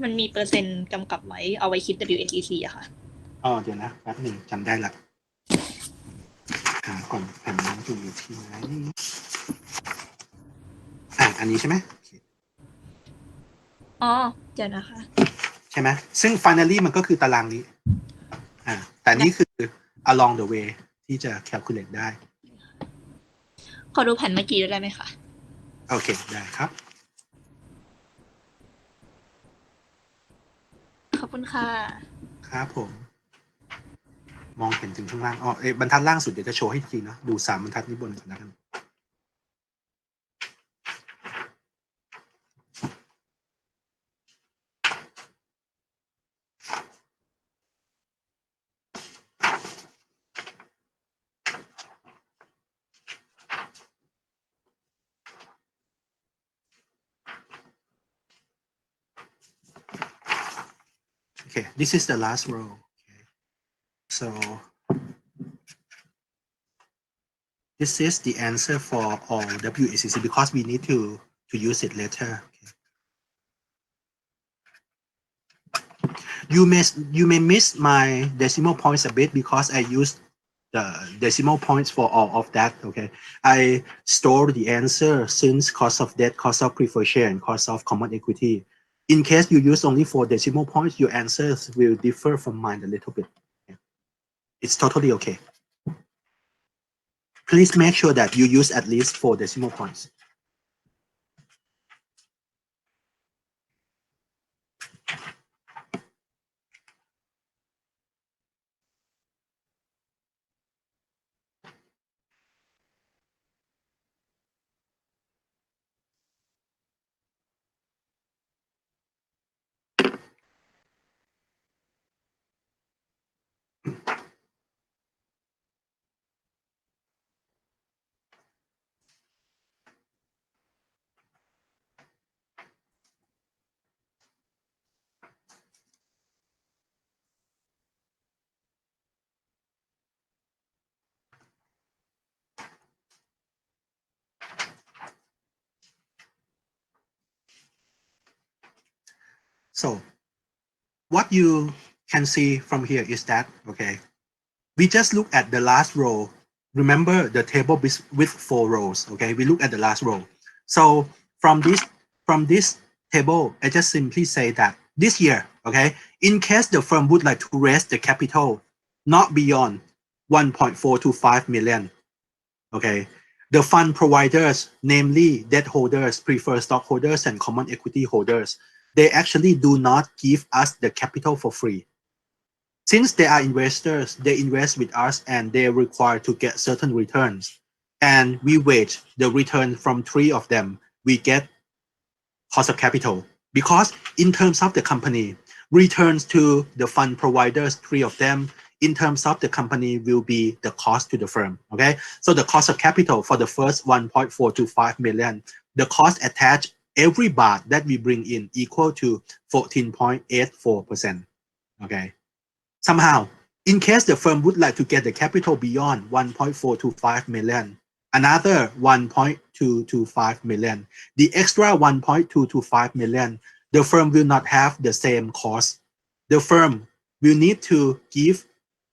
มันมีเปอร์เซ็นต์กำกับไว้เอาไว้คิด WACC อะค่ะเดี๋ยวนะแป๊บหนึ่งจำได้ละหาก่อนแผ่นน้ำอยู่ที่ไหนอันนี้ใช่ไหมเดี๋ยวนะคะ ใช่ไหมซึ่ง finally มันก็คือตารางนี้แต่นี่คือ along the way ที่จะ calculate ได้ขอดูแผ่นเมื่อกี้ได้ไหมคะโอเคได้ครับขอบคุณค่ะครับผมมองเห็นถึงข้างล่างบรรทัดล่างสุดเดี๋ยวจะโชว์ให้ทีเนาะดู3บรรทัดนี้บนก่อนนะกัน Okay, this is the last row. Okay. So this is the answer for all WACC because we need to use it later. Okay. You may miss my decimal points a bit because I used the decimal points for all of that. Okay, I store the answer since cost of debt, cost of preferred share, and cost of common equity. In case you use only 4 decimal points, your answers will differ from mine a little bit. It's totally okay. Please make sure that you use at least 4 decimal points. So what you can see from here is that, okay, we just look at the last row. Remember the table with 4 rows, okay? We look at the last row. So from this table, I just simply say that this year, okay, in case the firm would like to raise the capital not beyond 1.425 million, okay, the fund providers, namely debt holders, preferred stockholders, and common equity holders, they actually do not give us the capital for free. Since they are investors, they invest with us and they are required to get certain returns. And we wait the return from 3 of them, we get cost of capital. Because in terms of the company, returns to the fund providers, 3 of them, in terms of the company will be the cost to the firm, okay? So the cost of capital for the first 1.425 million, the cost attached every baht that we bring in equal to 14.84%, okay? Somehow, in case the firm would like to get the capital beyond 1.425 million, another 1.225 million, the extra 1.225 million, the firm will not have the same cost. The firm will need to give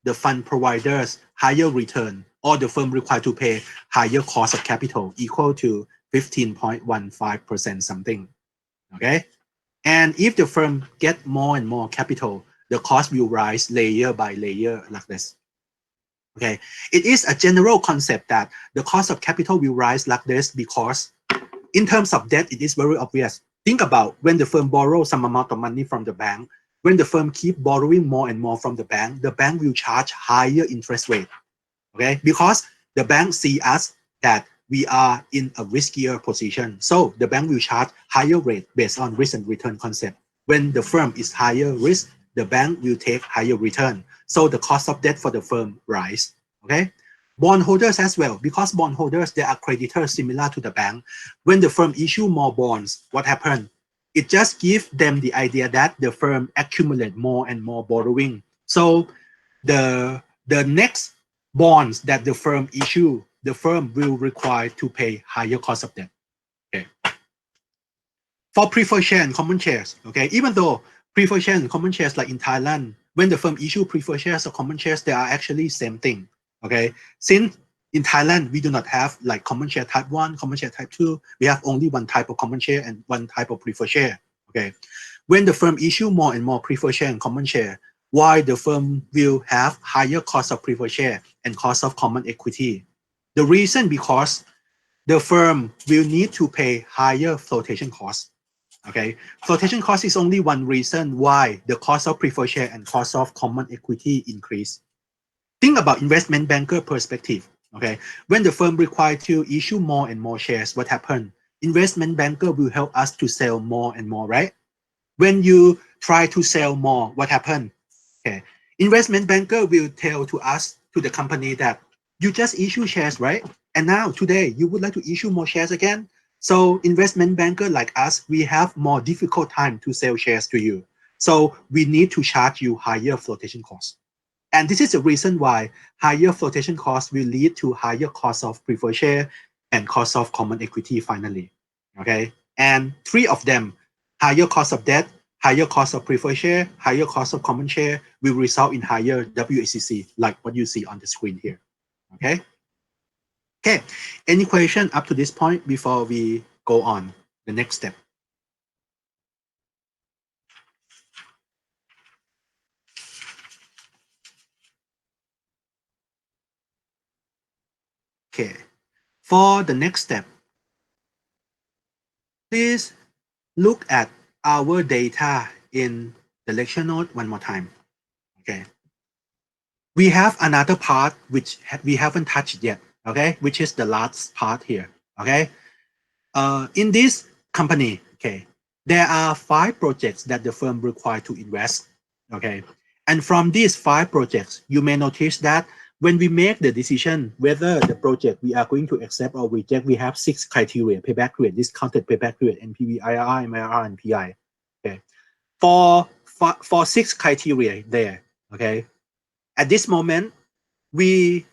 the fund providers higher return, or the firm required to pay higher cost of capital equal to 15.15% something, okay? And if the firm get more and more capital, the cost will rise layer by layer like this. Okay, it is a general concept that the cost of capital will rise like this because in terms of debt, it is very obvious. Think about when the firm borrows some amount of money from the bank, when the firm keep borrowing more and more from the bank will charge higher interest rate. Okay, because the bank see us that we are in a riskier position. So the bank will charge higher rate based on risk and return concept. When the firm is higher risk, the bank will take higher return. So the cost of debt for the firm rise. Okay. Bondholders as well, because bondholders, they are creditors similar to the bank. When the firm issue more bonds, what happened? It just gives them the idea that the firm accumulate more and more borrowing. So the next bonds that the firm issue, the firm will require to pay higher cost of debt. Okay. For preferred share and common shares, okay, even though Preferred shares and common shares, like in Thailand, when the firm issue preferred shares or common shares, they are actually same thing. Okay, since in Thailand we do not have like common share type 1, common share type 2, we have only one type of common share and one type of preferred share. Okay, when the firm issue more and more preferred share and common share, why the firm will have higher cost of preferred share and cost of common equity? The reason because the firm will need to pay higher flotation costs. Okay, flotation cost is only one reason why the cost of preferred share and cost of common equity increase. Think about investment banker perspective. Okay, when the firm required to issue more and more shares, what happened? Investment banker will help us to sell more and more, right? When you try to sell more, what happened? Okay, investment banker will tell to us, to the company, that you just issue shares, right? And now today you would like to issue more shares again. So investment banker like us, we have more difficult time to sell shares to you. So we need to charge you higher flotation costs. And this is the reason why higher flotation costs will lead to higher cost of preferred share and cost of common equity finally. Okay. And three of them, higher cost of debt, higher cost of preferred share, higher cost of common share, will result in higher WACC, like what you see on the screen here. Okay. Okay. Any question up to this point before we go on the next step? Okay. For the next step, please look at our data in the lecture note one more time. Okay. We have another part which we haven't touched yet. Okay, which is the last part here. Okay. In this company, okay, there are 5 projects that the firm required to invest. Okay. And from these 5 projects, you may notice that when we make the decision whether the project we are going to accept or reject, we have 6 criteria: payback period, discounted payback period, NPV, IRR, MIRR, and PI. Okay. For 6 criteria there, okay, at this moment, we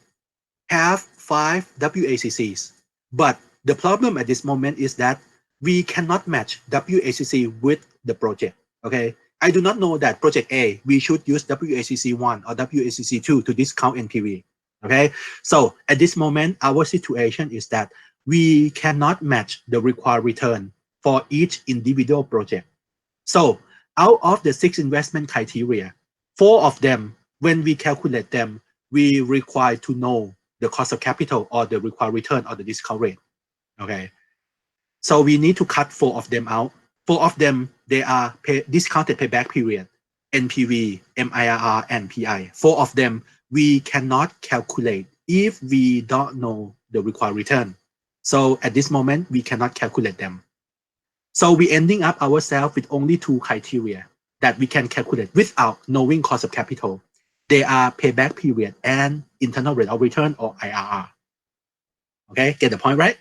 have 5 WACCs. But the problem at this moment is that we cannot match WACC with the project. Okay. I do not know that project A, we should use WACC 1 or WACC 2 to discount NPV. Okay. So at this moment, our situation is that we cannot match the required return for each individual project. So out of the 6 investment criteria, 4 of them, when we calculate them, we require to know the cost of capital or the required return or the discount rate. Okay. So we need to cut 4 of them out. 4 of them, they are discounted payback period, NPV, MIRR, and PI. 4 of them, we cannot calculate if we don't know the required return. So at this moment, we cannot calculate them. So we ending up ourselves with only 2 criteria that we can calculate without knowing cost of capital. They are payback period and internal rate of return, or IRR. Okay, get the point, right?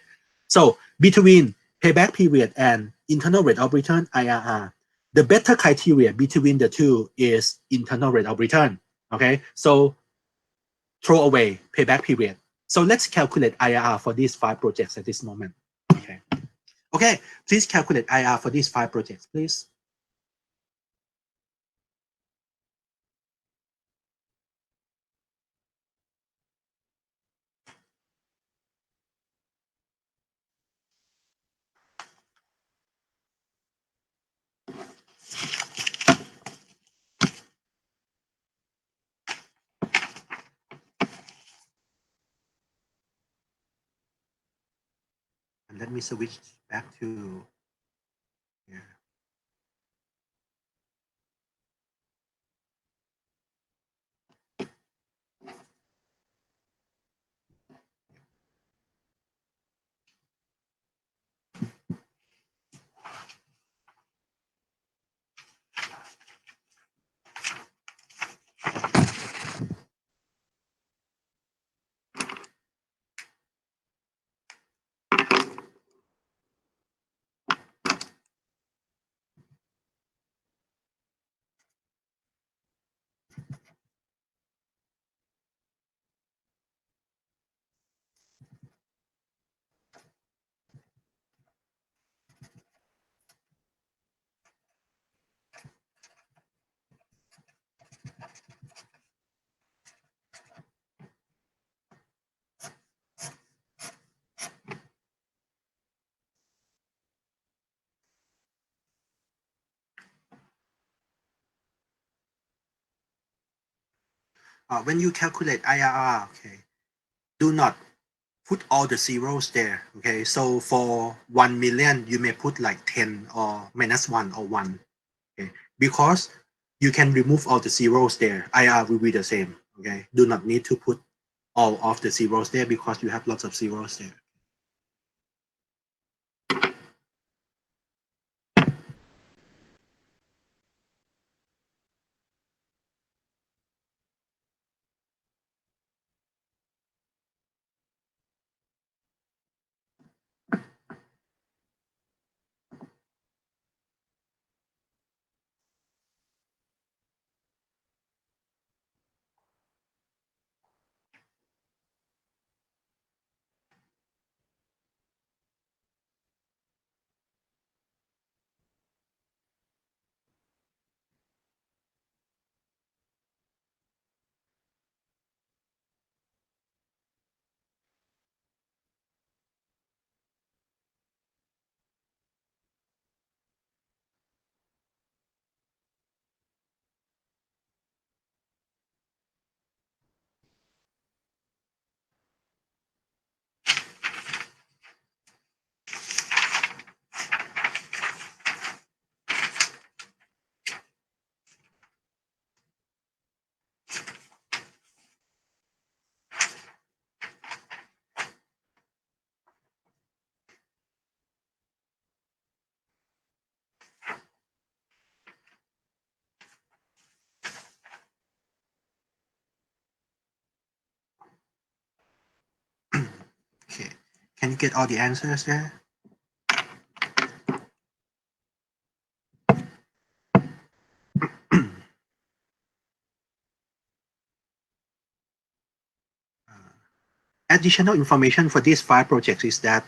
So between payback period and internal rate of return, IRR, the better criteria between the two is internal rate of return. Okay, so throw away payback period. So let's calculate IRR for these 5 projects at this moment. Okay. Okay, please calculate IR for these 5 projects, please. And let me switch back to here. when you calculate IRR, okay, do not put all the zeros there. Okay, so for 1 million, you may put like 10 or -1 or 1. Okay, because you can remove all the zeros there. IRR will be the same. Okay, do not need to put all of the zeros there because you have lots of zeros there. Okay, can you get all the answers there? Additional information for these 5 projects is that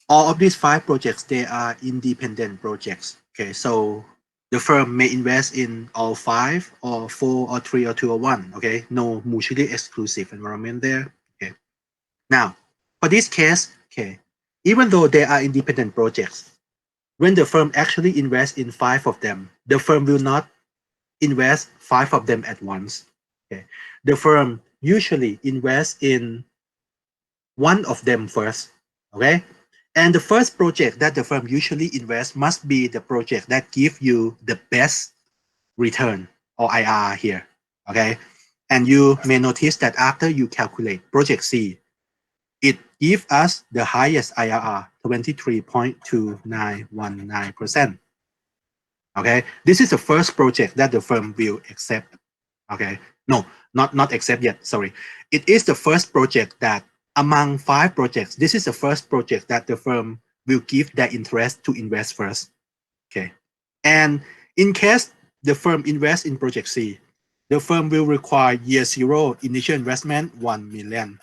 all of these 5 projects, they are independent projects. Okay, so the firm may invest in all 5 or 4 or 3 or 2 or 1. Okay, no mutually exclusive environment there. Okay, now for this case, okay, even though they are independent projects, when the firm actually invests in 5 of them, the firm will not invest 5 of them at once. Okay, the firm usually invests in one of them first. Okay, and the first project that the firm usually invests must be the project that give you the best return or IRR here. Okay, and you may notice that after you calculate project C, it gives us the highest IRR, 23.2919%. Okay, this is the first project that the firm will accept. Okay, no, not accept yet. Sorry, it is the first project that among 5 projects, this is the first project that the firm will give their interest to invest first. Okay, and in case the firm invests in project C, the firm will require year 0 initial investment 1 million.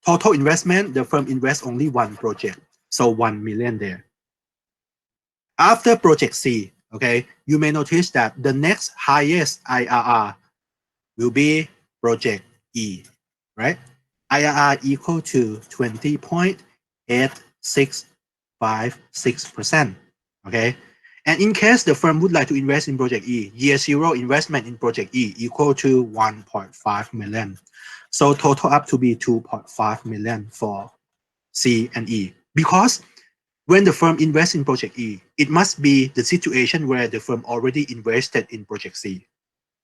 Total investment, the firm invests only one project, so 1 million there. After project C, okay, you may notice that the next highest IRR will be project E, right? IRR equal to 20.8656%, okay? And in case the firm would like to invest in project E, year 0 investment in project E equal to 1.5 million. So total up to be 2.5 million for C and E. Because when the firm invests in project E, it must be the situation where the firm already invested in project C.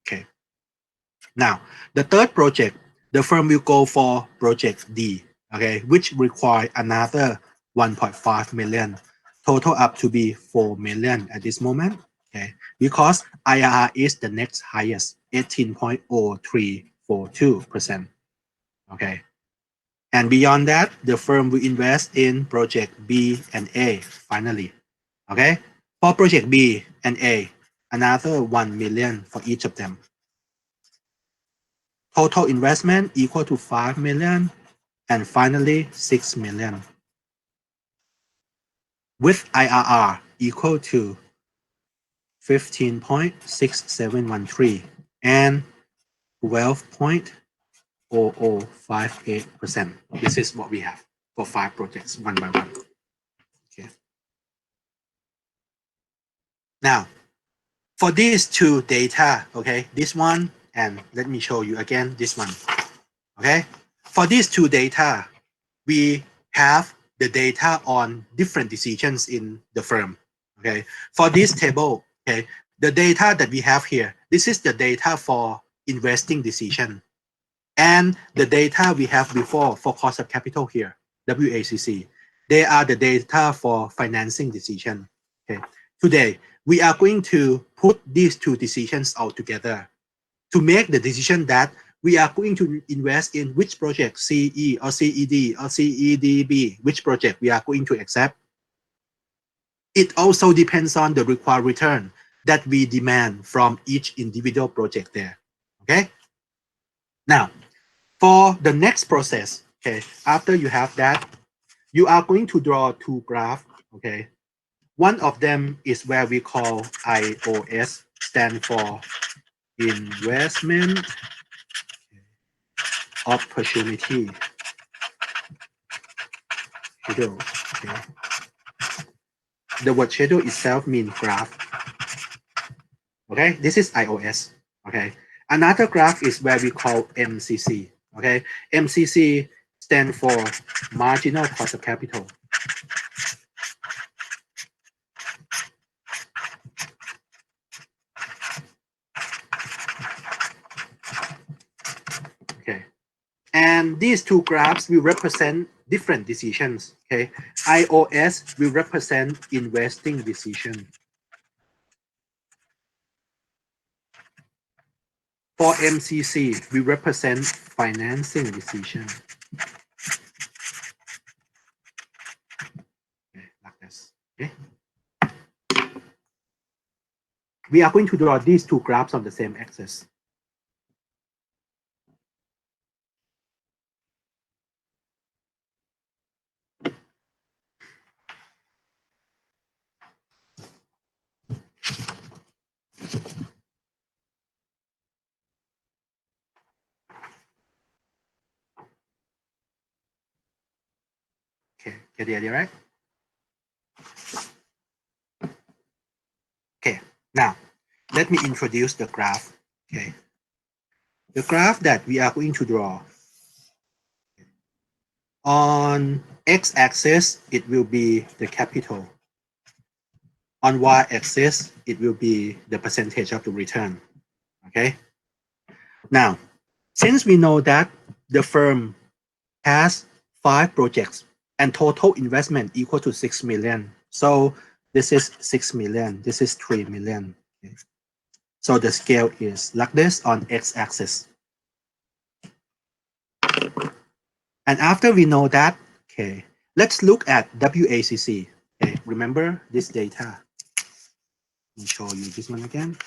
Okay. Now, the third project, the firm will go for project D, okay, which require another 1.5 million, total up to be 4 million at this moment, okay, because IRR is the next highest, 18.0342%, okay. And beyond that, the firm will invest in project B and A finally, okay. For project B and A, another 1 million for each of them. Total investment equal to 5 million, and finally 6 million. With IRR equal to 15.6713 and 12.0058%. This is what we have for 5 projects, one by one. Okay. Now, for these 2 data, okay, this one And let me show you again this one. Okay. For these two data, we have the data on different decisions in the firm. Okay. For this table, okay, the data that we have here, this is the data for investing decision. And the data we have before for cost of capital here, WACC, they are the data for financing decision. Okay. Today, we are going to put these two decisions all together to make the decision that we are going to invest in which project, CE or CED or CEDB, which project we are going to accept. It also depends on the required return that we demand from each individual project there. Okay. Now, for the next process, okay, after you have that, you are going to draw two graphs. Okay. One of them is where we call IOS, stand for investment opportunity schedule. Okay. The word schedule itself means graph. Okay, this is IOS. Okay, another graph is where we call MCC. Okay, MCC stand for marginal cost of capital. Okay, and these two graphs will represent different decisions. Okay, IOS will represent investing decision. For MCC, we represent financing decision. Okay, like this. Okay. We are going to draw these two graphs on the same axis. Okay, get the idea, right? Okay, now let me introduce the graph. Okay, the graph that we are going to draw on x-axis, it will be the capital. On y-axis, it will be the percentage of the return. Okay, now since we know that the firm has 5 projects and total investment equal to 6 million, so this is 6 million, this is 3 million. Okay. So the scale is like this on x-axis. And after we know that, okay, let's look at WACC. Okay, remember this data. Let me show you this one again.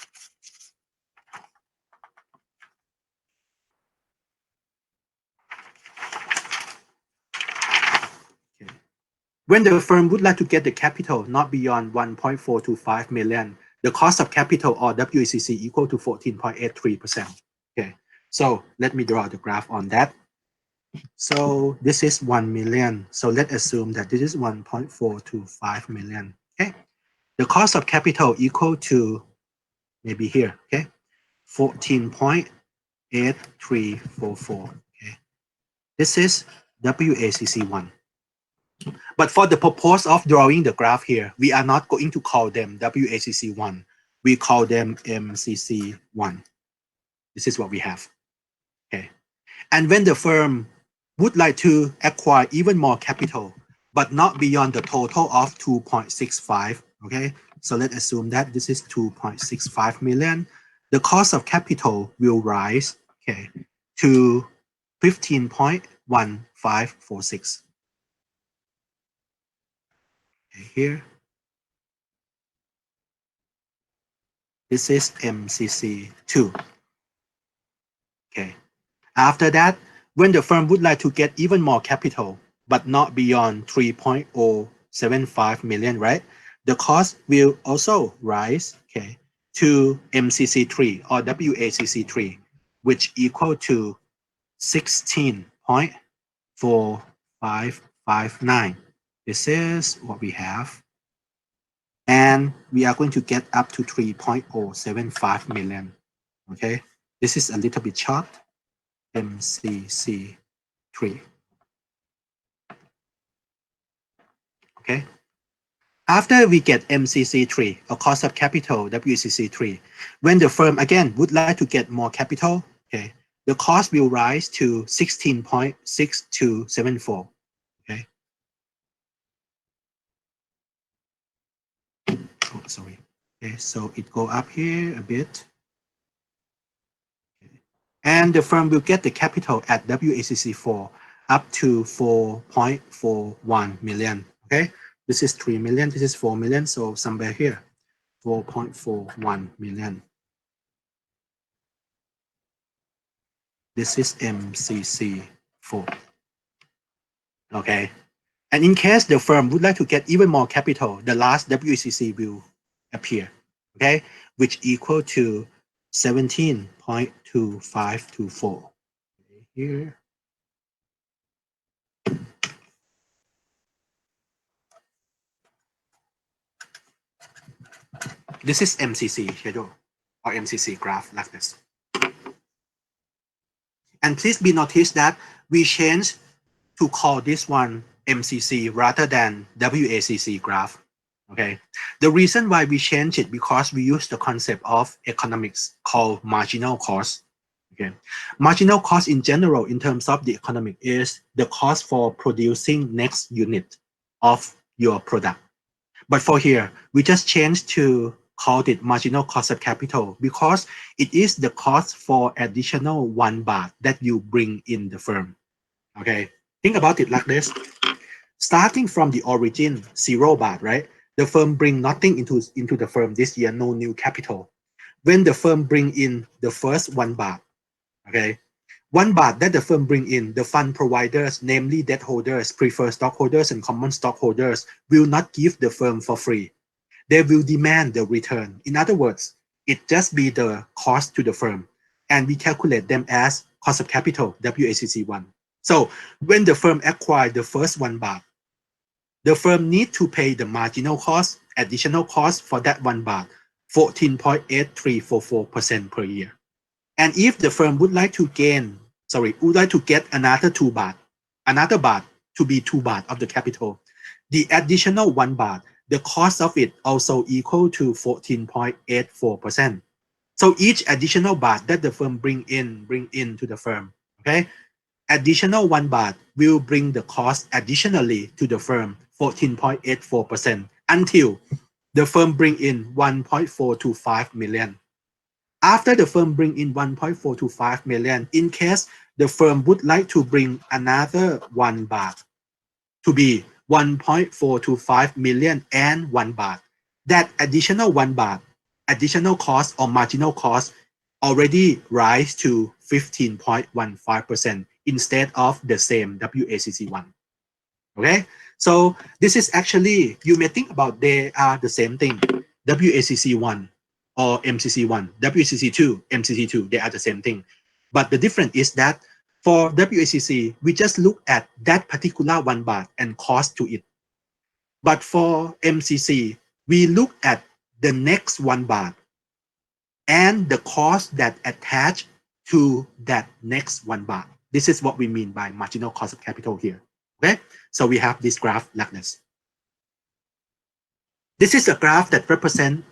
Okay. When the firm would like to get the capital not beyond 1.425 million, the cost of capital or WACC equal to 14.83%. Okay, so let me draw the graph on that. So this is 1 million. So let's assume that this is 1.425 million. Okay, the cost of capital equal to maybe here. Okay, 14.8344. Okay, this is WACC1. But for the purpose of drawing the graph here, we are not going to call them WACC1. We call them MCC1. This is what we have. Okay. And when the firm would like to acquire even more capital, but not beyond the total of 2.65, okay? So let's assume that this is 2.65 million. The cost of capital will rise, okay, to 15.1546. Okay, here. This is MCC2. Okay. After that, when the firm would like to get even more capital, but not beyond 3.075 million, right? The cost will also rise, okay, to MCC3 or WACC3, which equal to 16.4559. This is what we have. And we are going to get up to 3.075 million, okay? This is a little bit short, MCC3. Okay. After we get MCC3 or cost of capital, WCC3, when the firm again would like to get more capital, okay, the cost will rise to 16.6274. Okay. Oh, sorry. Okay, so it go up here a bit. Okay. And the firm will get the capital at WACC4 up to 4.41 million. Okay. This is 3 million. This is 4 million. So somewhere here, 4.41 million. This is MCC4. Okay. And in case the firm would like to get even more capital, the last WACC will appear. Okay. Which equal to 17.2524. Here. This is MCC schedule or MCC graph like this. And please be noticed that we change to call this one MCC rather than WACC graph. Okay. The reason why we change it because we use the concept of economics called marginal cost. Okay. Marginal cost in general in terms of the economic is the cost for producing next unit of your product. But for here, we just change to call it marginal cost of capital because it is the cost for additional 1 baht that you bring in the firm. Okay, think about it like this. Starting from the origin, 0 baht, right? The firm bring nothing into the firm this year, no new capital. When the firm bring in the first 1 baht, okay, 1 baht that the firm bring in, the fund providers, namely debt holders, preferred stockholders, and common stockholders, will not give the firm for free. They will demand the return. In other words, it just be the cost to the firm, and we calculate them as cost of capital, WACC1. So when the firm acquire the first 1 baht, the firm need to pay the marginal cost, additional cost for that 1 baht, 14.8344% per year. And if the firm would like to get another 2 baht, another baht to be 2 baht of the capital, the additional 1 baht, the cost of it also equal to 14.84%. So each additional baht that the firm bring in to the firm, okay, additional 1 baht will bring the cost additionally to the firm 14.84% until the firm bring in 1.425 million. After the firm bring in 1.425 million, in case the firm would like to bring another 1 baht to be 1.425 million and 1 baht, that additional 1 baht, additional cost or marginal cost already rise to 15.15% instead of the same WACC1. Okay, so this is actually, you may think about they are the same thing, WACC1 or MCC1, WCC2, MCC2, they are the same thing. But the difference is that for WACC, we just look at that particular 1 baht and cost to it. But for MCC, we look at the next 1 baht and the cost that attach to that next 1 baht. This is what we mean by marginal cost of capital here. Okay, so we have this graph like this. This is a graph that represents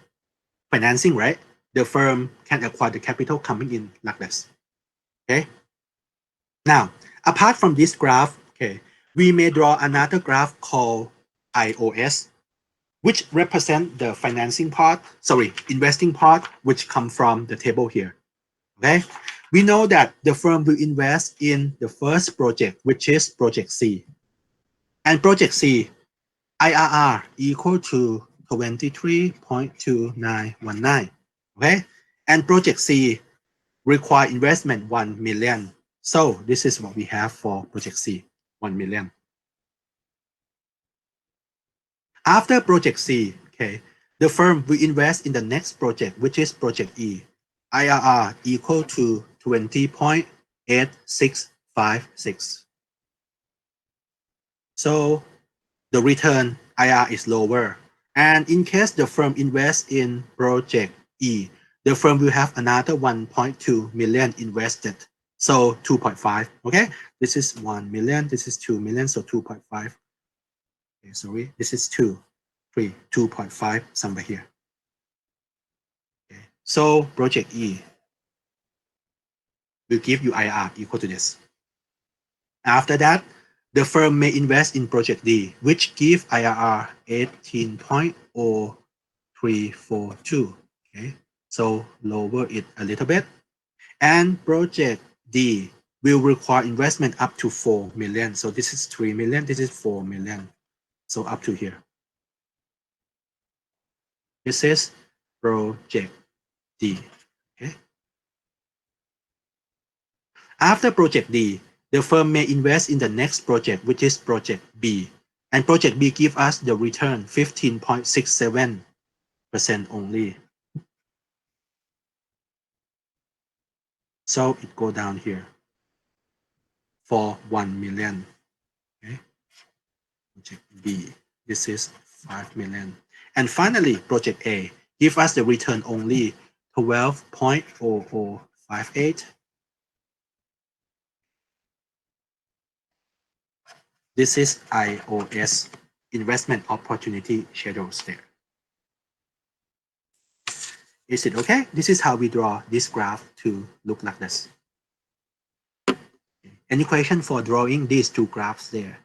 financing, right? The firm can acquire the capital coming in like this. Okay. Now, apart from this graph, okay, we may draw another graph called IOS, which represent the financing part, investing part, which come from the table here. Okay. We know that the firm will invest in the first project, which is project C. And project C, IRR equal to 23.2919. Okay. And project C require investment 1 million. So this is what we have for project C, 1 million. After project C, okay, the firm will invest in the next project, which is project E. IRR equal to 20.8656. So the return IRR is lower. And in case the firm invests in project E, the firm will have another 1.2 million invested. So 2.5, okay? This is 1 million, this is 2 million, so 2.5. Okay, sorry, this is 2, 3, 2.5, somewhere here. Okay. So project E will give you IRR equal to this. After that, the firm may invest in project D, which give IRR 18.0342. Okay, so lower it a little bit. And project D will require investment up to 4 million. So this is 3 million, this is 4 million. So up to here. This is project D. Okay. After project D, the firm may invest in the next project, which is project B. And project B give us the return 15.67% only. So it go down here for 1 million. Okay. Project B, this is 5 million. And finally, project A give us the return only 12.0058. This is IOS, investment opportunity schedules there. Is it okay? This is how we draw this graph to look like this. Any question for drawing these two graphs there?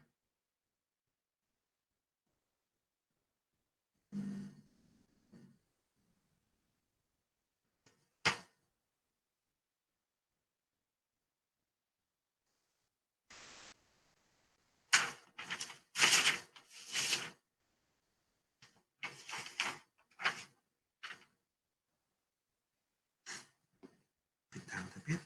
Down a bit.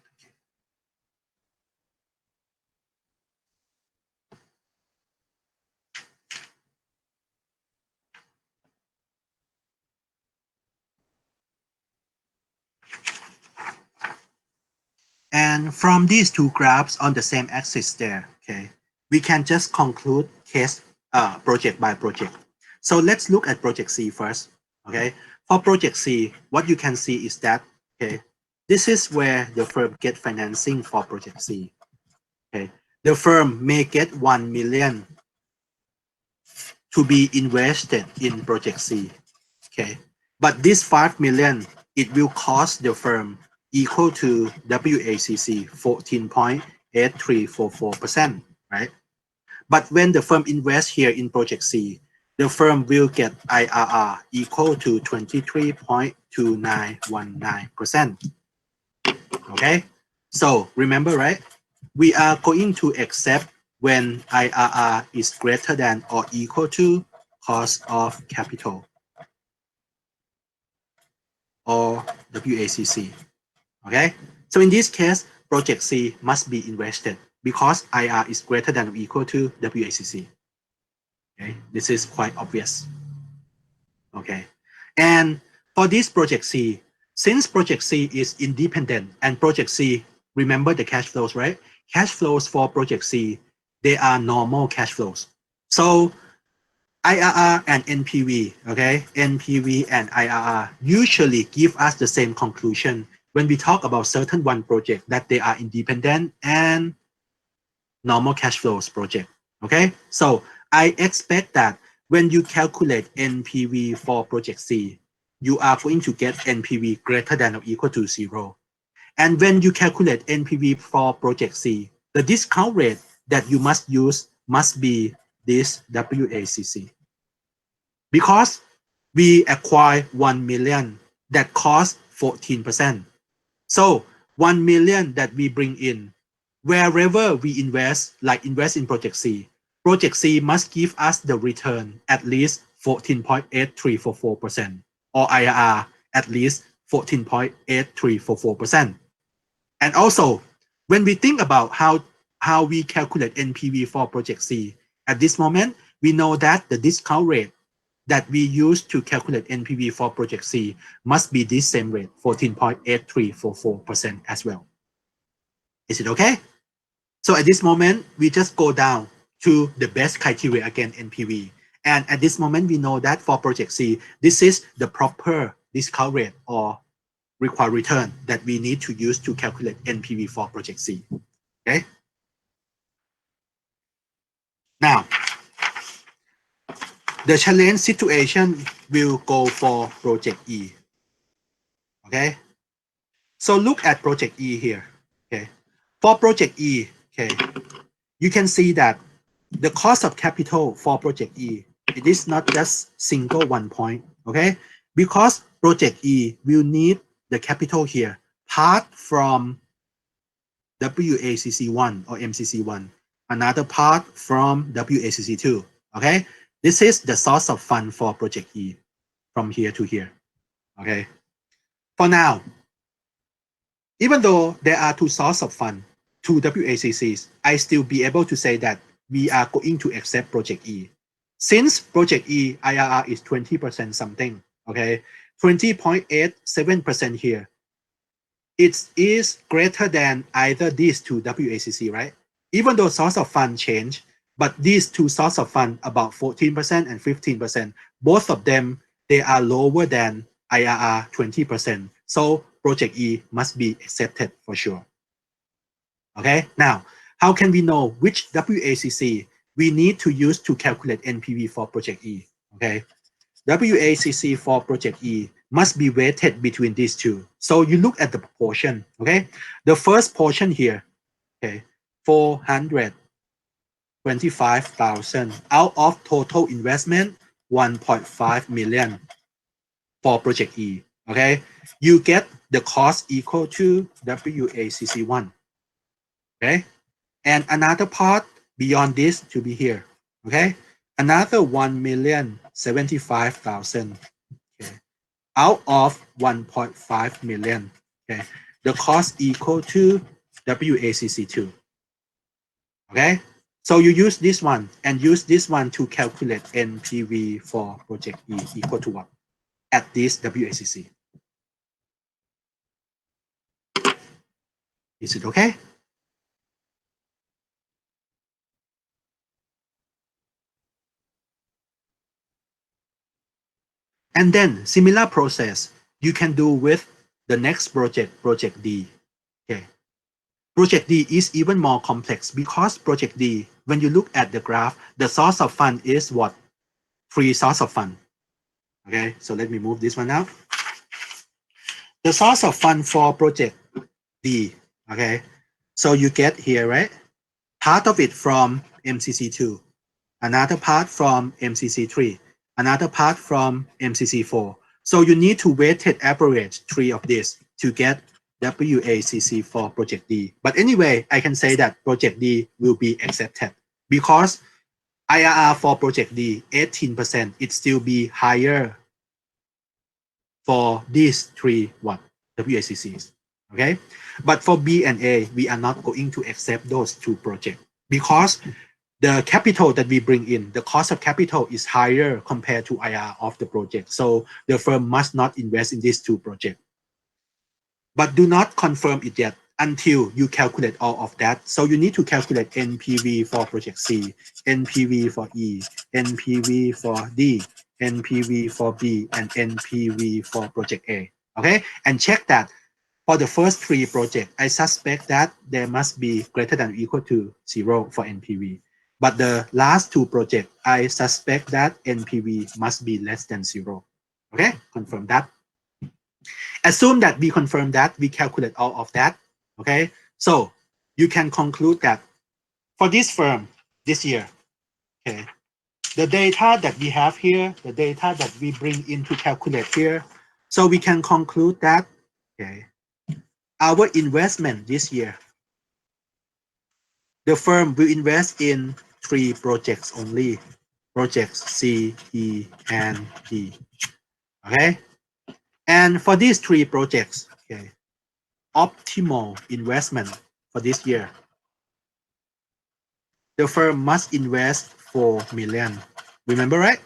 And from these two graphs on the same axis there, okay, we can just conclude case project by project. So let's look at project C first, okay. For project C, what you can see is that, okay, this is where the firm get financing for project C, okay. The firm may get 1 million to be invested in project C, okay. But this 5 million, it will cost the firm equal to WACC 14.8344%, right? But when the firm invests here in project C, the firm will get IRR equal to 23.2919%. Okay, so remember, right? We are going to accept when IRR is greater than or equal to cost of capital, or WACC. Okay, so in this case, project C must be invested because IR is greater than or equal to WACC. Okay, this is quite obvious. Okay, and for this project C, since project C is independent and project C, remember the cash flows, right? Cash flows for project C, they are normal cash flows. So IRR and NPV, okay? NPV and IRR usually give us the same conclusion when we talk about certain one project, that they are independent and normal cash flows project, okay? So I expect that when you calculate NPV for project C, you are going to get NPV greater than or equal to 0. And when you calculate NPV for project C, the discount rate that you must use must be this WACC. Because we acquire 1 million that costs 14%. So 1 million that we bring in, wherever we invest, like invest in project C must give us the return at least 14.8344%, or IRR at least 14.8344%. And also, when we think about how we calculate NPV for project C, at this moment, we know that the discount rate that we use to calculate NPV for project C must be this same rate, 14.8344% as well. Is it okay? So at this moment, we just go down to the best criteria again, NPV. And at this moment, we know that for project C, this is the proper discount rate or required return that we need to use to calculate NPV for project C. Okay. Now, the challenge situation will go for project E. Okay. So look at project E here. Okay. For project E, okay, you can see that the cost of capital for project E, it is not just single 1 point. Okay. Because project E will need the capital here, part from WACC1 or MCC1, another part from WACC2. Okay. This is the source of fund for project E from here to here. Okay. For now, even though there are two sources of fund, two WACCs, I still be able to say that we are going to accept project E. Since project E IRR is 20% something, okay, 20.87% here, it is greater than either these two WACC, right? Even though source of fund change, but these two source of fund about 14% and 15%, both of them, they are lower than IRR 20%. So project E must be accepted for sure. Okay, now, how can we know which WACC we need to use to calculate NPV for project E? Okay, WACC for project E must be weighted between these two. So you look at the proportion, okay? The first portion here, okay, 425,000 out of total investment, 1.5 million for project E, okay? You get the cost equal to WACC1, okay? And another part beyond this to be here, okay? Another 1,075,000, okay? Out of 1.5 million, okay? The cost equal to WACC2, okay? So you use this one and use this one to calculate NPV for project E equal to what? At this WACC. Is it okay? And then similar process you can do with the next project, project D. Okay. Project D is even more complex because project D, when you look at the graph, the source of fund is what? Free source of fund. Okay, so let me move this one out. The source of fund for project D, okay, so you get here, right? Part of it from MCC2, another part from MCC3, another part from MCC4. So you need to weighted average three of this to get WACC for project D. But anyway, I can say that project D will be accepted because IRR for project D, 18%, it still be higher for these three what WACCs. Okay, but for B and A, we are not going to accept those two projects because the capital that we bring in, the cost of capital is higher compared to IRR of the project. So the firm must not invest in these two projects. But do not confirm it yet until you calculate all of that. So you need to calculate NPV for project C, NPV for E, NPV for D, NPV for B, and NPV for project A. Okay, and check that for the first three projects, I suspect that there must be greater than or equal to 0 for NPV. But the last two projects, I suspect that NPV must be less than 0. Okay, confirm that. Assume that we confirm that, we calculate all of that. Okay, so you can conclude that for this firm this year, okay, the data that we have here, the data that we bring in to calculate here, so we can conclude that, okay, our investment this year, the firm will invest in three projects only, projects C, E, and D. Okay, and for these three projects, okay, optimal investment for this year, the firm must invest 4 million. Remember, right?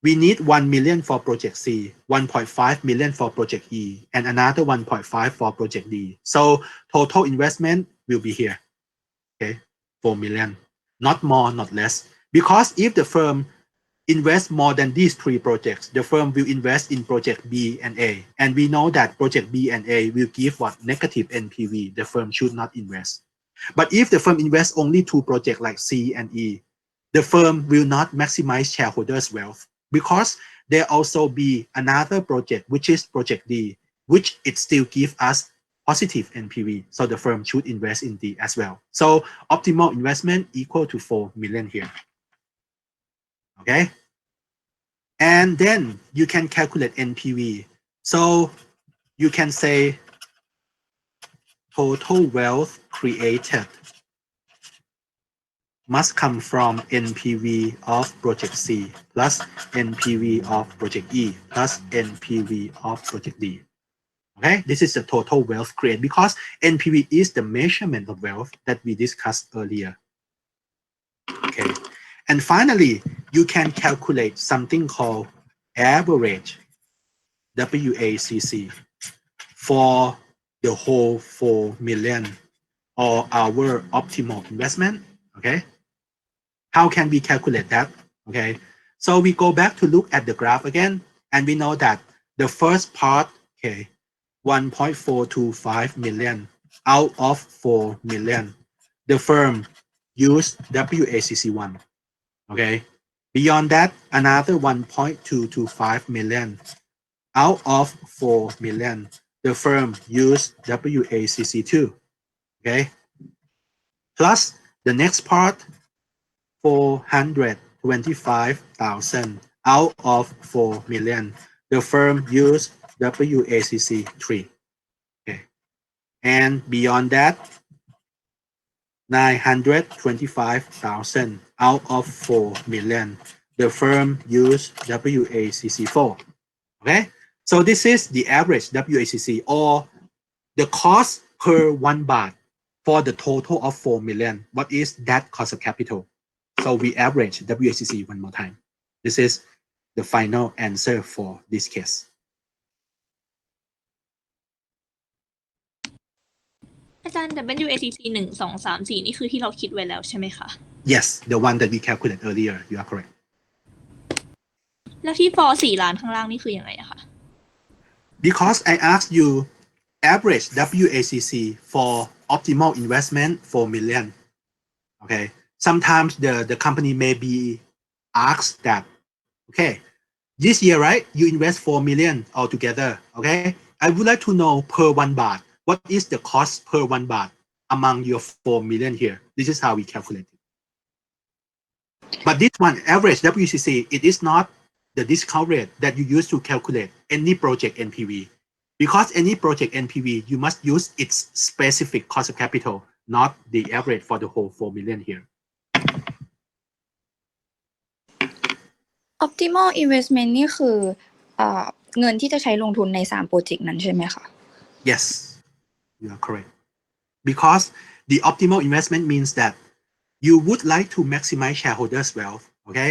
We need 1 million for project C, 1.5 million for project E, and another 1.5 for project D. So total investment will be here. Okay, 4 million, not more, not less. Because if the firm invest more than these three projects, the firm will invest in project B and A. And we know that project B and A will give what negative NPV. The firm should not invest. But if the firm invests only two projects like C and E, the firm will not maximize shareholders' wealth because there also be another project, which is project D, which it still gives us positive NPV. So the firm should invest in D as well. So optimal investment equal to 4 million here. Okay. And then you can calculate NPV. So you can say total wealth created must come from NPV of project C plus NPV of project E plus NPV of project D. Okay, this is the total wealth created because NPV is the measurement of wealth that we discussed earlier. Okay, and finally, you can calculate something called average WACC for the whole 4 million or our optimal investment. Okay, how can we calculate that? Okay, so we go back to look at the graph again, and we know that the first part, okay, 1.425 million out of 4 million, the firm used WACC1. Okay, beyond that, another 1.225 million out of 4 million, the firm used WACC2. Okay, plus the next part, 425,000 out of 4 million, the firm used WACC3. Okay, and beyond that, 925,000 out of 4 million, the firm used WACC4. Okay, so this is the average WACC or the cost per 1 baht for the total of 4 million. What is that cost of capital? So we average WACC one more time. This is the final answer for this case. อาจารย์ WACC 1 2 3 4นี่คือที่เราคิดไว้แล้วใช่ไหมคะ Yes, the one that we calculated earlier. You are correct. แล้วที่ for 4 ล้านข้างล่างนี่คือยังไงอะคะ Because I asked you average WACC for optimal investment 4 million. Okay. Sometimes the company may be asked that, okay, this year, right, you invest 4 million altogether. Okay. I would like to know per 1 baht, what is the cost per 1 baht among your 4 million here? This is how we calculate it. But this one, average WCC, it is not the discount rate that you use to calculate any project NPV. Because any project NPV, you must use its specific cost of capital, not the average for the whole 4 million here. Optimal investment นี่คือเงินที่จะใช้ลงทุนใน3โปรเจกต์นั้นใช่ไหมคะ Yes, you are correct. Because the optimal investment means that you would like to maximize shareholders' wealth. Okay.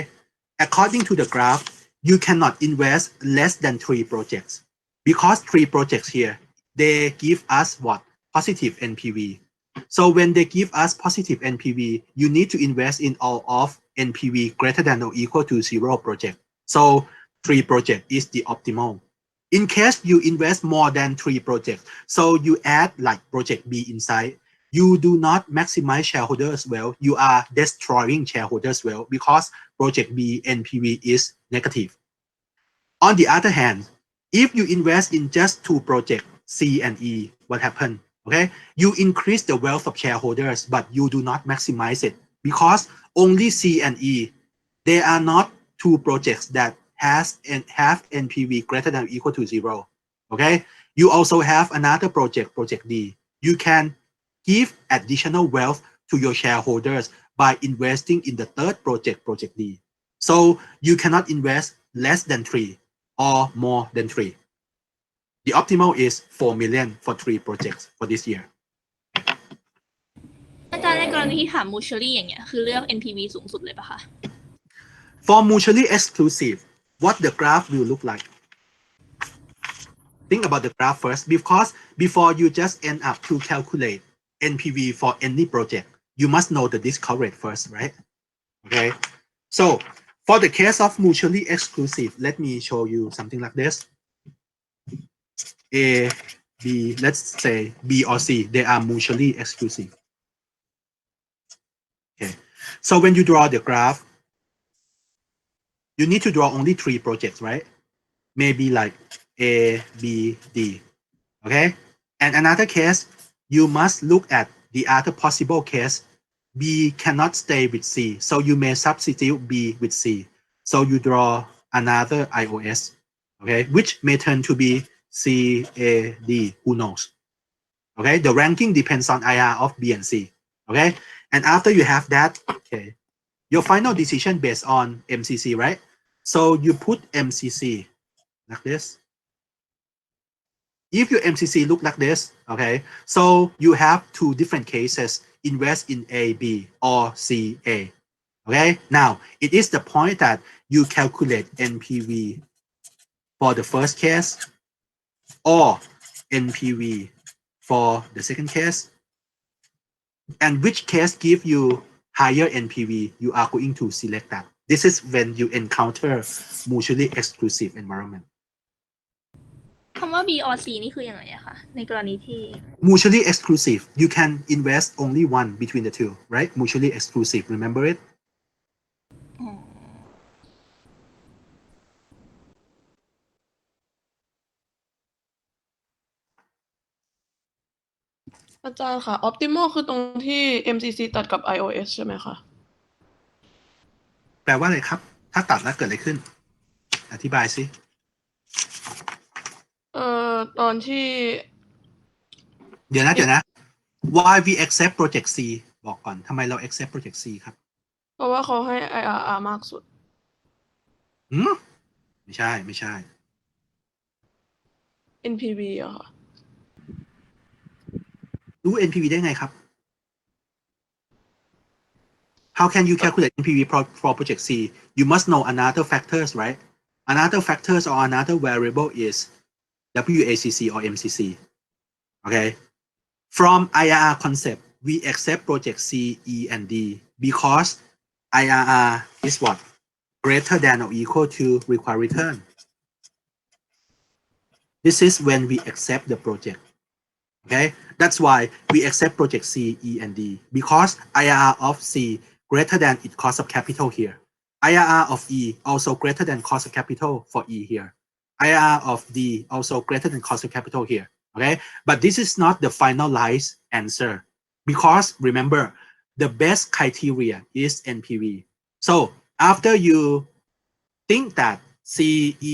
According to the graph, you cannot invest less than 3 projects. Because 3 projects here, they give us what? Positive NPV. So when they give us positive NPV, you need to invest in all of NPV greater than or equal to 0 project. So 3 project is the optimal. In case you invest more than 3 projects, so you add like project B inside, you do not maximize shareholders' wealth. You are destroying shareholders' wealth because project B NPV is negative. On the other hand, if you invest in just 2 projects, C and E, what happened? Okay, you increase the wealth of shareholders, but you do not maximize it because only C and E, they are not 2 projects that have NPV greater than or equal to 0. Okay, you also have another project, project D. You can give additional wealth to your shareholders by investing in the third project, project D. So you cannot invest less than 3 or more than 3. The optimal is 4 million for 3 projects for this year. อาจารย์ในกรณีที่ถาม mutually อย่างเงี้ยคือเลือก NPV สูงสุดเลยปะคะ For mutually exclusive, what the graph will look like? Think about the graph first, because before you just end up to calculate NPV for any project, you must know the discount rate first, right? Okay. So For the case of mutually exclusive, let me show you something like this. A, B, let's say B or C, they are mutually exclusive. Okay. So when you draw the graph, you need to draw only 3 projects, right? Maybe like A, B, D. Okay. And another case, you must look at the other possible case. B cannot stay with C. So you may substitute B with C. So you draw another IOS, okay, which may turn to be C, A, D, who knows? Okay, the ranking depends on IR of B and C. Okay, and after you have that, okay, your final decision based on MCC, right? So you put MCC like this. If your MCC look like this, okay, so you have 2 different cases, invest in A, B, or C, A. Okay, now it is the point that you calculate NPV for the first case or NPV for the second case, and which case give you higher NPV, you are going to select that. This is when you encounter mutually exclusive environment. คำว่า B or C นี่คือยังไงอะคะในกรณีที่ Mutually exclusive, you can invest only one between the two, right? Mutually exclusive, remember it? อ๋อ อาจารย์ค่ะ optimal คือตรงที่ MCC ตัดกับ iOS ใช่ไหมคะ แปลว่าอะไรครับ ถ้าตัดแล้วเกิดอะไรขึ้น อธิบายสิ ตอนที่ เดี๋ยวนะ why we accept project C บอกก่อนทำไมเรา accept project C ครับ เพราะว่าเขาให้ IRR มากสุด ไม่ใช่ NPV อะค่ะ รู้ NPV ได้ไงครับ How can you calculate NPV for project C? You must know another factors, right? Another factors or another variable is WACC or MCC. Okay. From IRR concept, we accept project C, E, and D because IRR is what? Greater than or equal to required return. This is when we accept the project. Okay, that's why we accept project C, E, and D because IRR of C greater than its cost of capital here. IRR of E also greater than cost of capital for E here. IRR of D also greater than cost of capital here. Okay, but this is not the finalized answer because remember the best criteria is NPV. So after you think that C,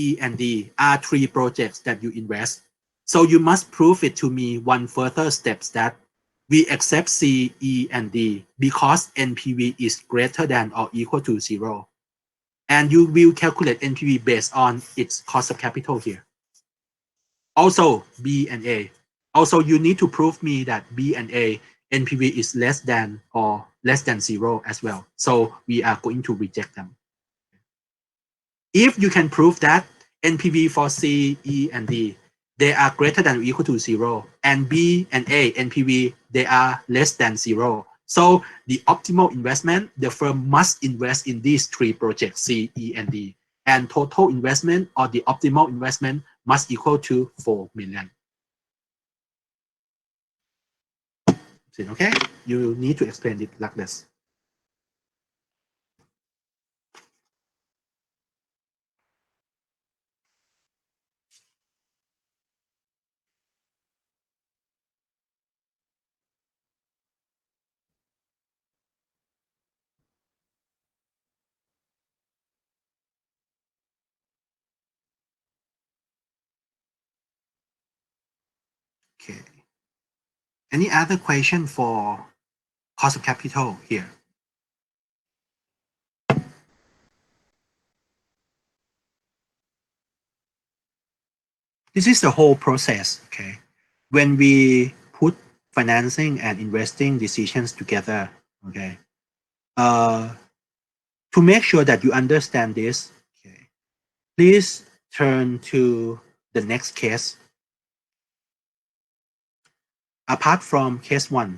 E, and D are 3 projects that you invest, so you must prove it to me one further steps that we accept C, E, and D because NPV is greater than or equal to 0. And you will calculate NPV based on its cost of capital here. Also, B and A. Also, you need to prove me that B and A NPV is less than or less than 0 as well. So we are going to reject them. If you can prove that NPV for C, E, and D, they are greater than or equal to 0, and B and A NPV, they are less than 0. So the optimal investment, the firm must invest in these 3 projects, C, E, and D. And total investment or the optimal investment must equal to 4 million. Okay, you need to explain it like this. Okay. Any other question for cost of capital here? This is the whole process, okay? When we put financing and investing decisions together, okay? To make sure that you understand this, okay, please turn to the next case. Apart from case 1,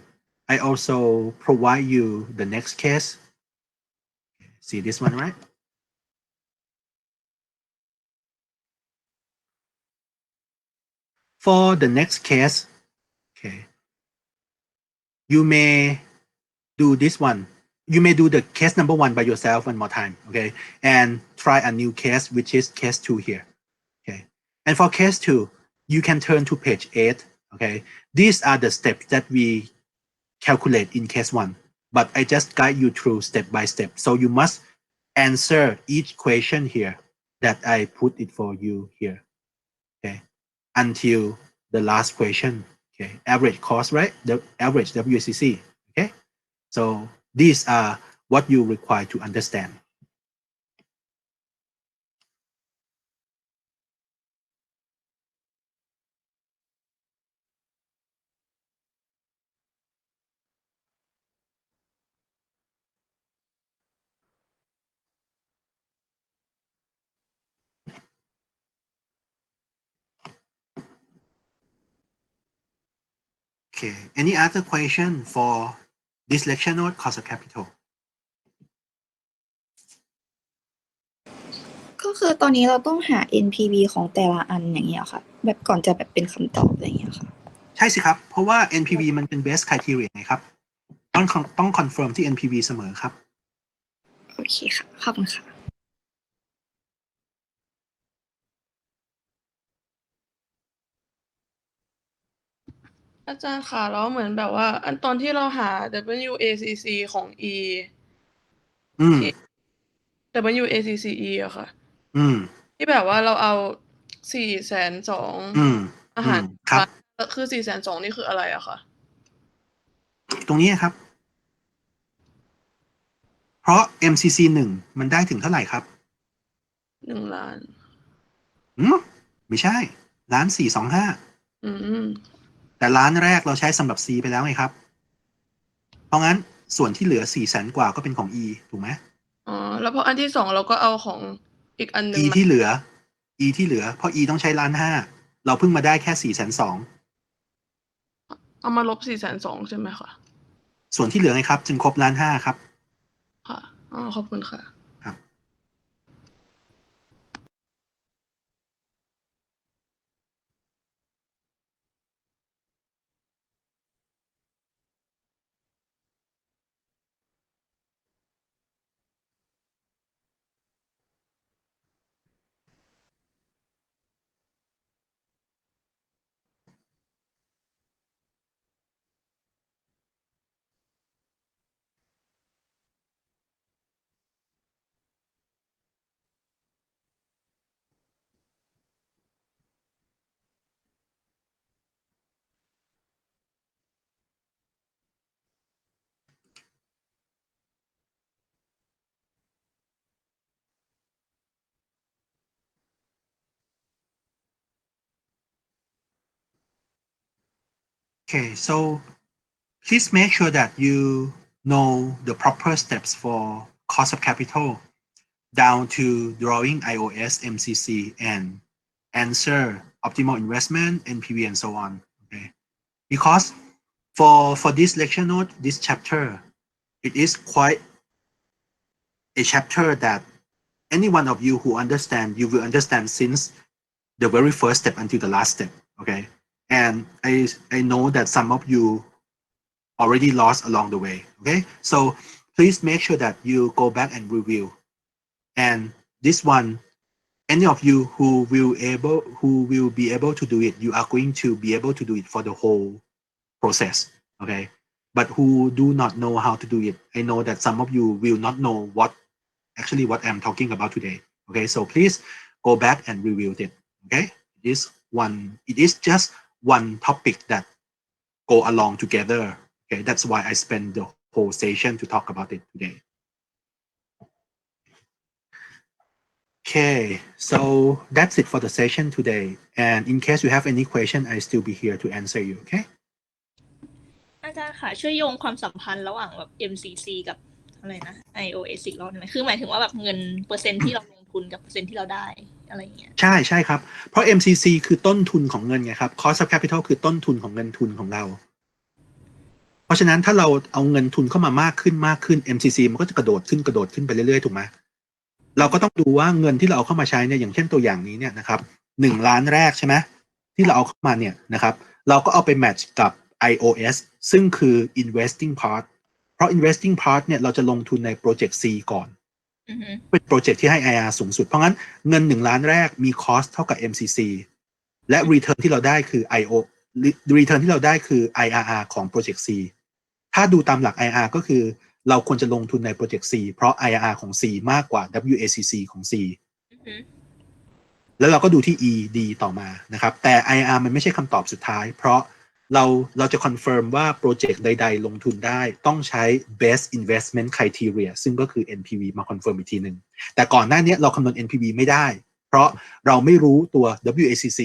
I also provide you the next case. See this one, right? for the next case, okay, you may do this one. You may do the case number 1 by yourself one more time, okay, and try a new case, which is case 2 here, okay. And for case 2, you can turn to page 8, okay. These are the steps that we calculate in case 1, but I just guide you through step by step. So you must answer each question here that I put it for you here, okay, until the last question, okay. Average cost, right? The average WACC, okay. So these are what you require to understand. Okay, any other question for this lecture note, cost of capital? ก็คือตอนนี้เราต้องหา NPV ของแต่ละอันอย่างเงี้ยค่ะแบบก่อนจะแบบเป็นคำตอบอะไรอย่างเงี้ยค่ะใช่สิครับ เพราะว่า NPV มันเป็น best criteria ไงครับ ต้อง confirm ที่ NPV เสมอครับ โอเคค่ะขอบคุณค่ะ อาจารย์ค่ะแล้วเหมือนแบบว่า อันตอนที่เราหา WACC ของ E อืม ที่ WACCE อะค่ะ อืม ที่แบบว่าเราเอา420,000 อืม อาหาร ครับ คือ420,000นี่คืออะไรอะคะ ตรงนี้ครับ เพราะ MCC 1 มันได้ถึงเท่าไหร่ครับ 1 ล้าน ไม่ใช่1,425,000อืม แต่ล้านแรกเราใช้สำหรับ C ไปแล้วไงครับ เพราะงั้นส่วนที่เหลือ400,000 กว่าก็เป็นของ E ถูกไหม อ๋อ แล้วพออันที่ 2 เราก็เอาของอีกอันหนึ่ E งมา ที่เหลือ เพราะ E ต้องใช้1,500,000เราเพิ่งมาได้แค่420,000เอามาลบ420,000ใช่ไหมคะ ส่วนที่เหลือไงครับ จึงครบ1,500,000ครับ ค่ะ อ๋อ ขอบคุณค่ะ ครับ Okay, so please make sure that you know the proper steps for cost of capital down to drawing IOS, MCC, and answer optimal investment, NPV, and so on. Okay, because for this lecture note, this chapter, it is quite a chapter that any one of you who understand, you will understand since the very first step until the last step. Okay, and I know that some of you already lost along the way. Okay, so please make sure that you go back and review. And this one, any of you who will be able to do it, you are going to be able to do it for the whole process. Okay, but who do not know how to do it, I know that some of you will not know what I'm talking about today. Okay, so please go back and review it. Okay, it is just one topic that go along together. Okay, that's why I spend the whole session to talk about it today. Okay, so that's it for the session today. And in case you have any question, I still be here to answer you. Okay. อาจารย์ค่ะช่วยโยงความสัมพันธ์ระหว่างแบบ MCC กับอะไรนะ IOS อีกรอบได้ไหมคือหมายถึงว่าแบบเงินเปอร์เซ็นต์ที่เราลงทุนกับเปอร์เซ็นต์ที่เราได้อะไรอย่างเงี้ยใช่ครับเพราะ MCC คือต้นทุนของเงินไงครับ Cost of Capital คือต้นทุนของเงินทุนของเรา เพราะฉะนั้นถ้าเราเอาเงินทุนเข้ามามากขึ้น MCC มันก็จะกระโดดขึ้นไปเรื่อยๆถูกไหมเราก็ต้องดูว่าเงินที่เราเอาเข้ามาใช้เนี่ยอย่างเช่นตัวอย่างนี้เนี่ยนะครับ1 ล้านแรกใช่ไหม ที่เราเอาเข้ามาเนี่ยนะครับเราก็เอาไปแมทช์กับ iOS ซึ่งคือ investing part เพราะ investing part เนี่ยเราจะลงทุนในโปรเจกต์ C ก่อนเป็นโปรเจกต์ที่ให้ IRR สูงสุดเพราะงั้นเงิน1 ล้านแรกมีคอสเท่ากับ MCC และ return ที่เราได้คือ return ที่เราได้คือ IRR ของโปรเจกต์ C ถ้าดูตามหลัก IRR ก็คือเราควรจะลงทุนในโปรเจกต์ C เพราะ IRR ของ C มากกว่า WACC ของ C แล้วเราก็ดูที่ ED ต่อมานะครับแต่ IRR มันไม่ใช่คำตอบสุดท้ายเพราะเราจะคอนเฟิร์มว่าโปรเจกต์ใดๆลงทุนได้ต้องใช้ best investment criteria ซึ่งก็คือ NPV มาคอนเฟิร์มอีกทีหนึ่งแต่ก่อนหน้านี้เราคำนวณ NPV ไม่ได้เพราะเราไม่รู้ตัว WACC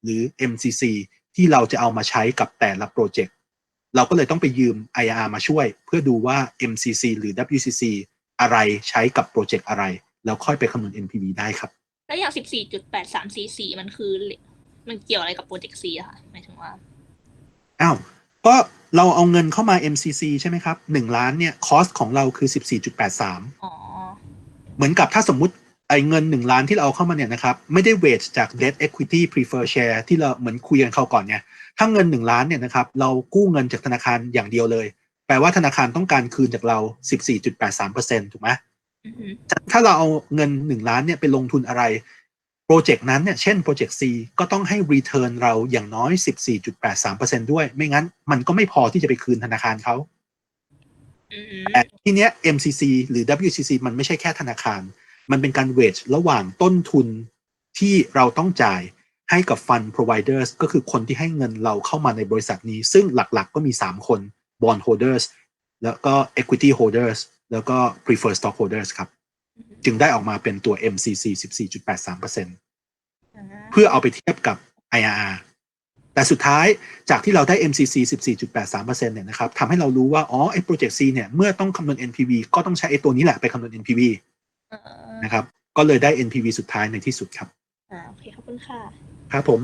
หรือ MCC ที่เราจะเอามาใช้กับแต่ละโปรเจกต์เราก็เลยต้องไปยืม IRR มาช่วยเพื่อดูว่า MCC หรือ WCC อะไรใช้กับโปรเจกต์อะไรแล้วค่อยไปคำนวณ NPV ได้ครับแล้วอย่าง14.8344มันคือมันเกี่ยวอะไรกับโปรเจกต์ C อะค่ะหมายถึงว่าอ้าวก็เราเอาเงินเข้ามา MCC ใช่ไหมครับ1 ล้านเนี่ยคอสของเราคือ 14.83 อ๋อเหมือนกับถ้าสมมุติไอ้เงิน1 ล้านที่เราเอาเข้ามาเนี่ยนะครับไม่ได้เวทจาก debt equity prefer share ที่เราเหมือนคุยกันเขาก่อนเนี่ยถ้าเงิน1 ล้านเนี่ยนะครับเรากู้เงินจากธนาคารอย่างเดียวเลยแปลว่าธนาคารต้องการคืนจากเรา 14.83% ถูกไหมถ้าเราเอาเงิน1 ล้านเนี่ยไปลงทุนอะไรโปรเจกต์นั้นเนี่ยเช่นโปรเจกต์ C ก็ต้องให้ return เราอย่างน้อย 14.83% ด้วยไม่งั้นมันก็ไม่พอที่จะไปคืนธนาคารเขาแต่ทีเนี้ย MCC หรือ WCC มันไม่ใช่แค่ธนาคารมันเป็นการเวทระหว่างต้นทุนที่เราต้องจ่ายให้กับ Fund Providers ก็คือคนที่ให้เงินเราเข้ามาในบริษัทนี้ซึ่งหลักๆก็มี3 คน Bond Holders แล้วก็ Equity Holders แล้วก็ Preferred Stockholders ครับจึงได้ออกมาเป็นตัว MCC 14.83% เพื่อเอาไปเทียบกับ IRR แต่สุดท้ายจากที่เราได้ MCC 14.83% เนี่ยนะครับทำให้เรารู้ว่าไอ้โปรเจกต์ C เนี่ยเมื่อต้องคำนวณ NPV ก็ต้องใช้ไอ้ตัวนี้แหละไปคำนวณ NPV นะครับก็เลยได้ NPV สุดท้ายในที่สุดครับโอเคขอบคุณค่ะครับผม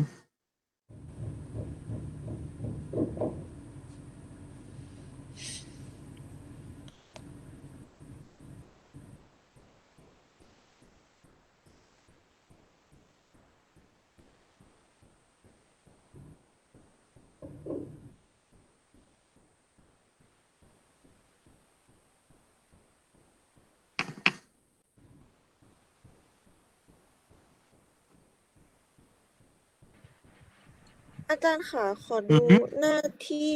อาจารย์ค่ะขอดูหน้าที่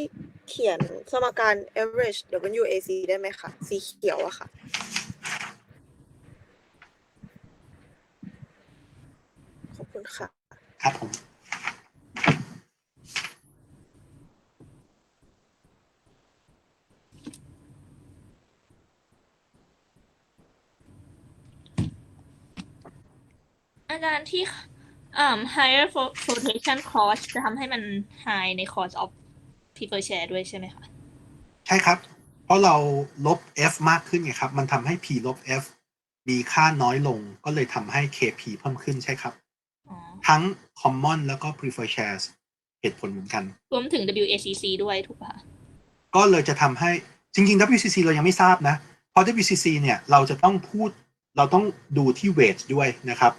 เขียนสมการ average WAC ได้ไหมคะสีเขียวอะค่ะขอบคุณค่ะครับผมอาจารย์ที่higher flotation cost จะทำให้มัน high ใน cost of prefer share ด้วยใช่ไหมคะใช่ครับเพราะเราลบ F มากขึ้นไงครับมันทำให้ P ลบ F มีค่าน้อยลงก็เลยทำให้ KP เพิ่มขึ้นใช่ครับทั้ง common แล้วก็ prefer shares เหตุผลเหมือนกันรวมถึง WACC ด้วยถูกป่ะก็เลยจะทำให้จริงๆ WCC เรายังไม่ทราบนะเพราะ WCC เนี่ยเราจะต้องเราต้องดูที่ weight ด้วยนะครับ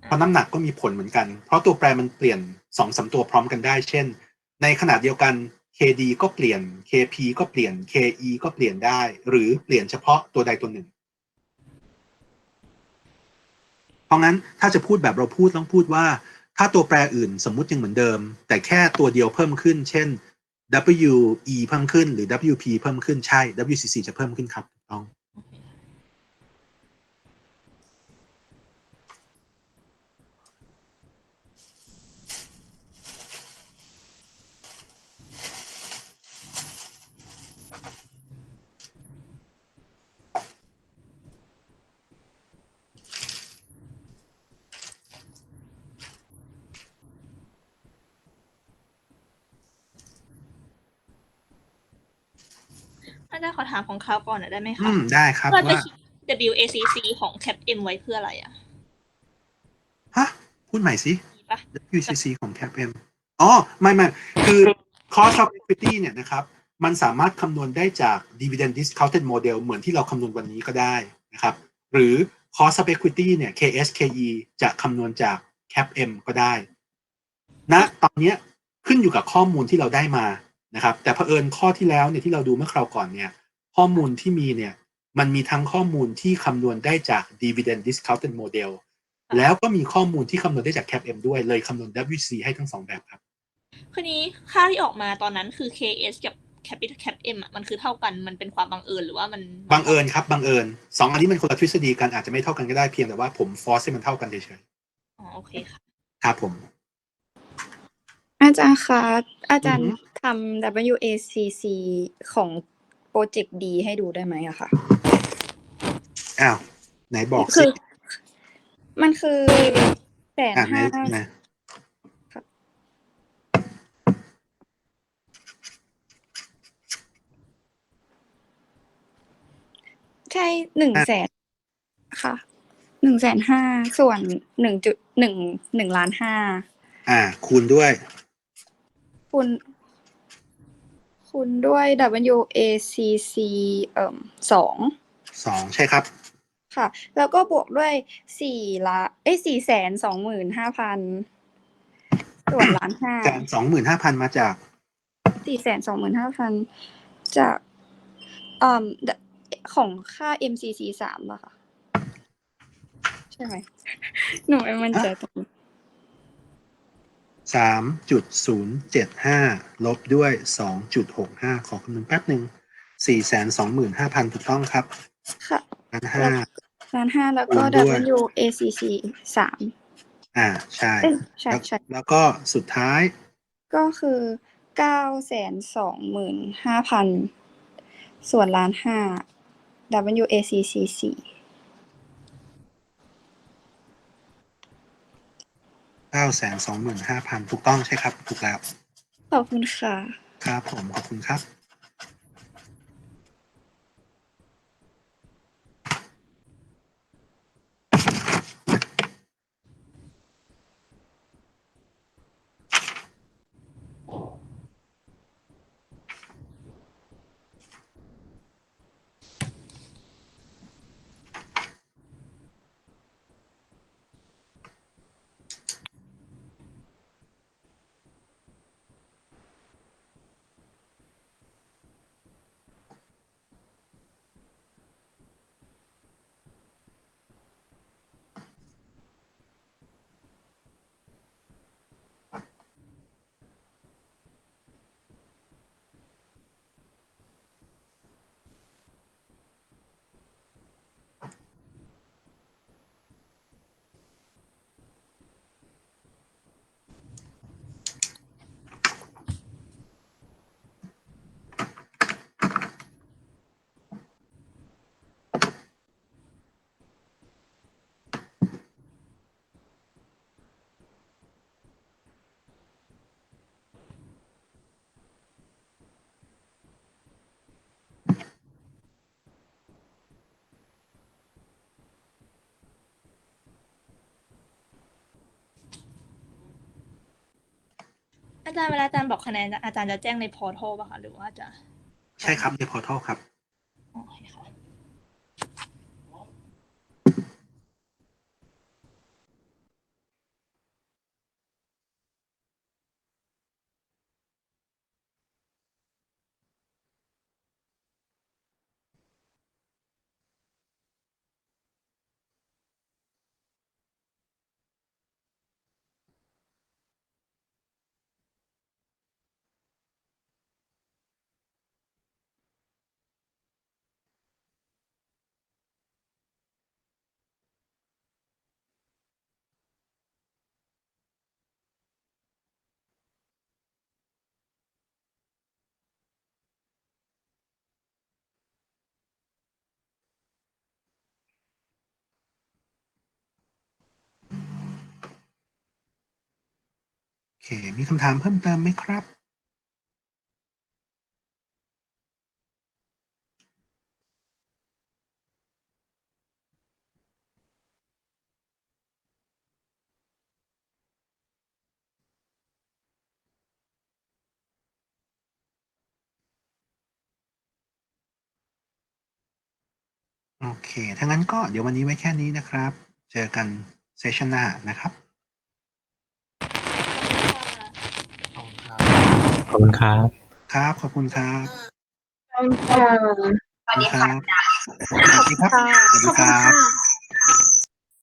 เพราะน้ำหนักก็มีผลเหมือนกันเพราะตัวแปรมันเปลี่ยน 2-3 ตัวพร้อมกันได้เช่นในขณะเดียวกัน KD ก็เปลี่ยน KP ก็เปลี่ยน KE ก็เปลี่ยนได้หรือเปลี่ยนเฉพาะตัวใดตัวหนึ่งเพราะงั้นถ้าจะพูดแบบเราพูดต้องพูดว่าถ้าตัวแปรอื่นสมมุติยังเหมือนเดิมแต่แค่ตัวเดียวเพิ่มขึ้นเช่น WE เพิ่มขึ้นหรือ WP เพิ่มขึ้นใช่ WCC จะเพิ่มขึ้นครับถูกต้องอาจารย์ขอถามของเขาก่อนหน่อยได้ไหมคะได้ครับเราจะว่า คิด WACC ของ CAPM ไว้เพื่ออะไรอะฮะพูดใหม่สิ ปะ WCC ของ CAPM อ๋อไม่คือ cost of equity เนี่ยนะครับมันสามารถคำนวณได้จาก dividend discounted model เหมือนที่เราคำนวณวันนี้ก็ได้นะครับหรือ cost of equity เนี่ย KS KE จะคำนวณจาก CAPM ก็ได้ ณตอนเนี้ยขึ้นอยู่กับข้อมูลที่เราได้มานะครับ แต่เผอิญข้อที่แล้วเนี่ยที่เราดูเมื่อคราวก่อนเนี่ยข้อมูลที่มีเนี่ยมันมีทั้งข้อมูลที่คำนวณได้จาก dividend discounted model แล้วก็มีข้อมูลที่คำนวณได้จาก CAPM ด้วยเลยคำนวณ WC ให้ทั้ง2แบบครับ คืนนี้ค่าที่ออกมาตอนนั้นคือ KS กับ Capital Cap M อ่ะมันคือเท่ากันมันเป็นความบังเอิญหรือว่ามัน บังเอิญครับบังเอิญ2อันนี้มันคนละทฤษฎีกันอาจจะไม่เท่ากันก็ได้เพียงแต่ว่าผมฟอร์สให้มันเท่ากันเฉย อ๋อโอเคค่ะ ๆครับผม อาจารย์คะอาจารย์ อือฮึ ทำ WACC ของโปรเจกต์ D ให้ดูได้ไหมอะคะ อ้าวไหนบอก คื สิ อ มันคือไหน 150,000 ไหน ใช่ 100,000 ค่ะ 150,000 ส่วน 1.1 ล้าน 5 คูณด้วย คูณด้วย WACC 2 2 ใช่ครับ ค่ะ แล้วก็บวกด้วย425,000 ส่วนล้าน 125,000 มาจาก 425,000 จากของค่า MCC 3ป่ะคะใช่ไหม หนูไม่มั่นใจตรงนี้ 3.075 ลบด้วย 2.65 ขอคำนวณแป๊บหนึ่ง 425,000 ถูกต้องครับ ค่ะ ล้าน แล้ว 5 ล้าน 5 แล้วก็ คูณด้วย WACC 3 ใช่ ใช่ใช่ แล้วก็สุดท้าย ก็คือ 925,000 ส่วนล้าน 5 WACC 4 925,000 ถูกต้องใช่ครับ ถูกแล้ว ขอบคุณค่ะ ครับผม ขอบคุณครับ อาจารย์เวลาอาจารย์บอกคะแนนอาจารย์จะแจ้งในพอร์ทัลป่ะคะหรือว่าจะ ใช่ครับในพอร์ทัลครับ โอเคค่ะ โอเค มีคำถามเพิ่มเติมไหมครับ โอเค ถ้างั้นก็เดี๋ยววันนี้ไว้แค่นี้นะครับ เจอกันเซสชันหน้านะครับ อบคุณครับ ครับขอบคุณครับ ขอบคุณค่ะ ขอบคุณครับสวัสดีครับ ค่ะ สวัสดีครับ